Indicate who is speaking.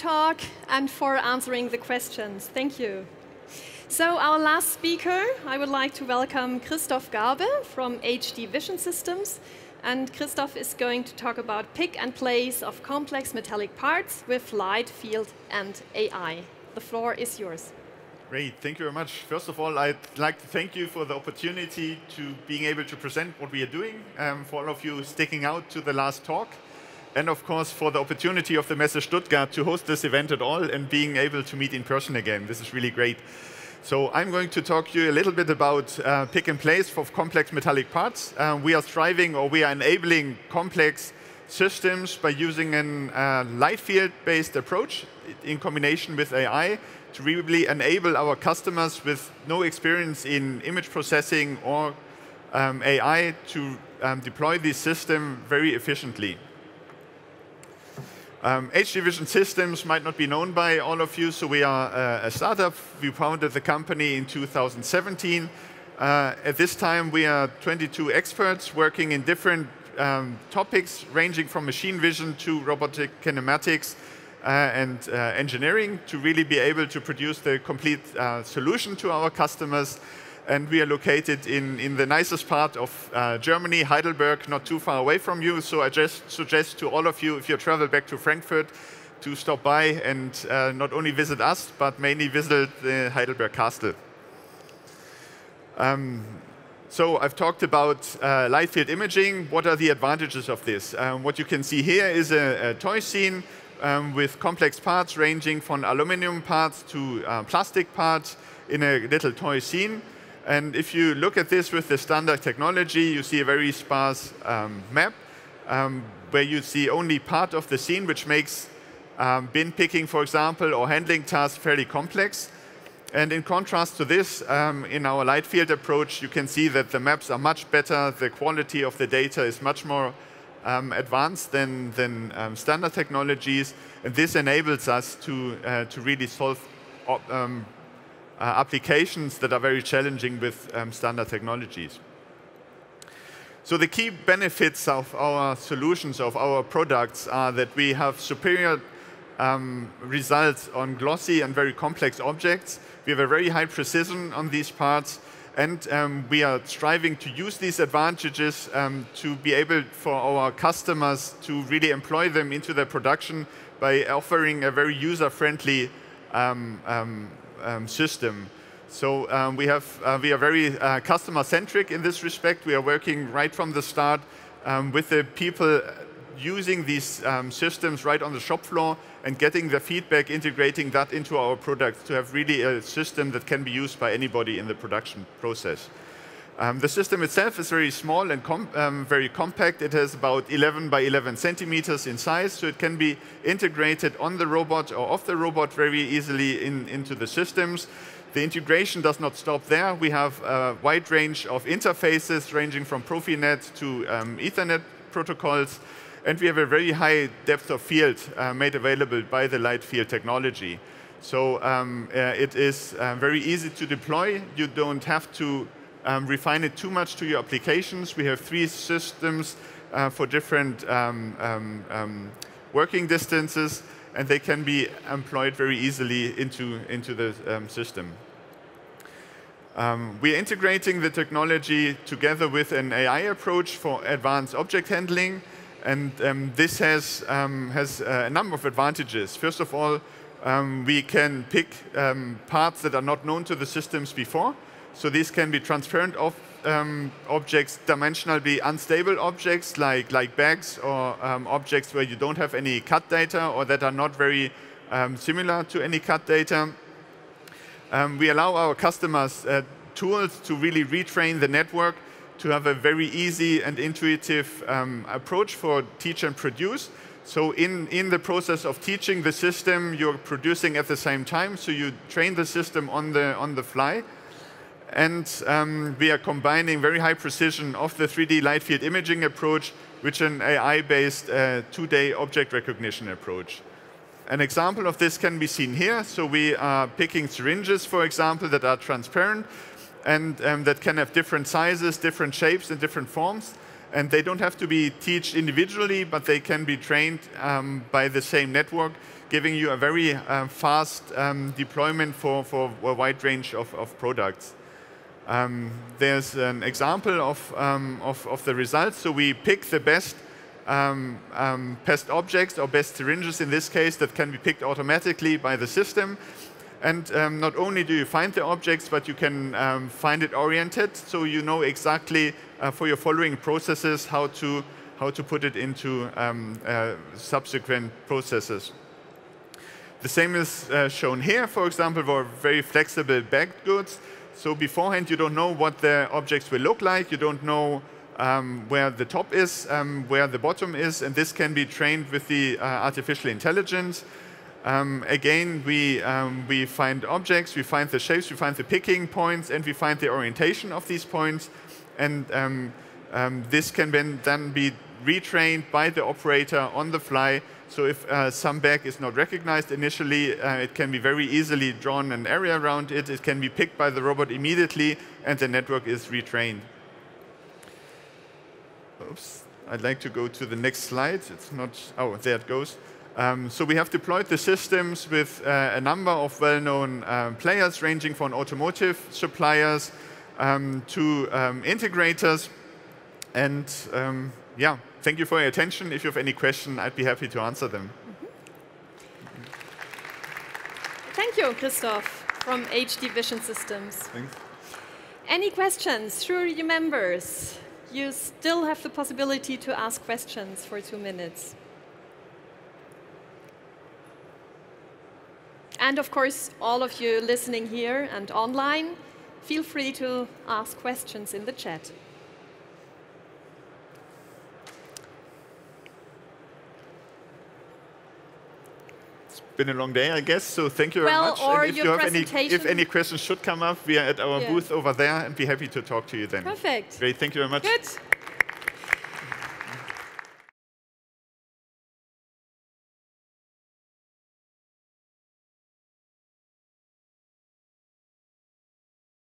Speaker 1: talk and for answering the questions. Thank you. So our last speaker, I would like to welcome Christoph from HD Vision Systems. And Christoph is going to talk about pick and place of complex metallic parts with light, field, and AI. The floor is yours.
Speaker 2: Great, thank you very much. First of all, I'd like to thank you for the opportunity to being able to present what we are doing, for all of you sticking out to the last talk, and of course for the opportunity of the Messe Stuttgart to host this event at all and being able to meet in person again. This is really great. So I'm going to talk to you a little bit about pick and place for complex metallic parts. We are striving, or we are enabling complex systems by using a light field-based approach in combination with AI to really enable our customers with no experience in image processing or AI to deploy this system very efficiently. HD Vision Systems might not be known by all of you, so we are a startup. We founded the company in 2017. At this time, we are 22 experts working in different topics, ranging from machine vision to robotic kinematics and engineering, to really be able to produce the complete solution to our customers. And we are located in the nicest part of Germany, Heidelberg, not too far away from you. So I just suggest to all of you, if you travel back to Frankfurt, to stop by and not only visit us, but mainly visit the Heidelberg Castle. So I've talked about light field imaging. What are the advantages of this? What you can see here is a toy scene with complex parts ranging from aluminum parts to plastic parts in a little toy scene. And if you look at this with the standard technology, you see a very sparse map where you see only part of the scene, which makes bin picking, for example, or handling tasks fairly complex. And in contrast to this, in our light field approach, you can see that the maps are much better. The quality of the data is much more advanced than standard technologies. And this enables us to really solve applications that are very challenging with standard technologies. So the key benefits of our solutions, of our products, are that we have superior results on glossy and very complex objects. We have a very high precision on these parts, and we are striving to use these advantages to be able for our customers to really employ them into their production by offering a very user-friendly system. So we are very customer-centric in this respect. We are working right from the start with the people using these systems right on the shop floor and getting the feedback, integrating that into our products to have really a system that can be used by anybody in the production process. The system itself is very small and very compact. It has about 11 by 11 centimeters in size, so it can be integrated on the robot or off the robot very easily into the systems. The integration does not stop there. We have a wide range of interfaces ranging from Profinet to Ethernet protocols, and we have a very high depth of field made available by the light field technology. So it is very easy to deploy. You don't have to refine it too much to your applications. We have 3 systems for different working distances, and they can be employed very easily into the system. We are integrating the technology together with an AI approach for advanced object handling, and this has a number of advantages. First of all, we can pick parts that are not known to the systems before. So these can be transparent objects, dimensionally unstable objects like bags, or objects where you don't have any cut data or that are not very similar to any cut data. We allow our customers tools to really retrain the network to have a very easy and intuitive approach for teach and produce. So in the process of teaching the system, you're producing at the same time, so you train the system on the fly. And we are combining very high precision of the 3D light field imaging approach with an AI-based 2-day object recognition approach. An example of this can be seen here. So we are picking syringes, for example, that are transparent and that can have different sizes, different shapes, and different forms. And they don't have to be taught individually, but they can be trained by the same network, giving you a very fast deployment for a wide range of products. There's an example of the results. So we pick the best objects or best syringes in this case that can be picked automatically by the system. And not only do you find the objects, but you can find it oriented, so you know exactly for your following processes how to put it into subsequent processes. The same is shown here, for example, for very flexible bagged goods. So beforehand, you don't know what the objects will look like. You don't know where the top is, where the bottom is, and this can be trained with the artificial intelligence. Again, we find objects, we find the shapes, we find the picking points, and we find the orientation of these points. And this can then be retrained by the operator on the fly. So if some bag is not recognized initially, it can be very easily drawn an area around it. It can be picked by the robot immediately, and the network is retrained. Oops, I'd like to go to the next slide. It's not, oh, there it goes. So we have deployed the systems with a number of well-known players, ranging from automotive suppliers to integrators. And yeah, thank you for your attention. If you have any question, I'd be happy to answer them.
Speaker 1: Thank you, Christoph, from HD Vision Systems.
Speaker 2: Thanks.
Speaker 1: Any questions? Sure, you members. You still have the possibility to ask questions for 2 minutes. And of course, all of you listening here and online, feel free to ask questions in the chat.
Speaker 2: It's been a long day, I guess, so thank you very much.
Speaker 1: Or
Speaker 2: and if any questions should come up, we are at our booth over there and be happy to talk to you then.
Speaker 1: Perfect.
Speaker 2: Great, thank you very much.
Speaker 1: Good.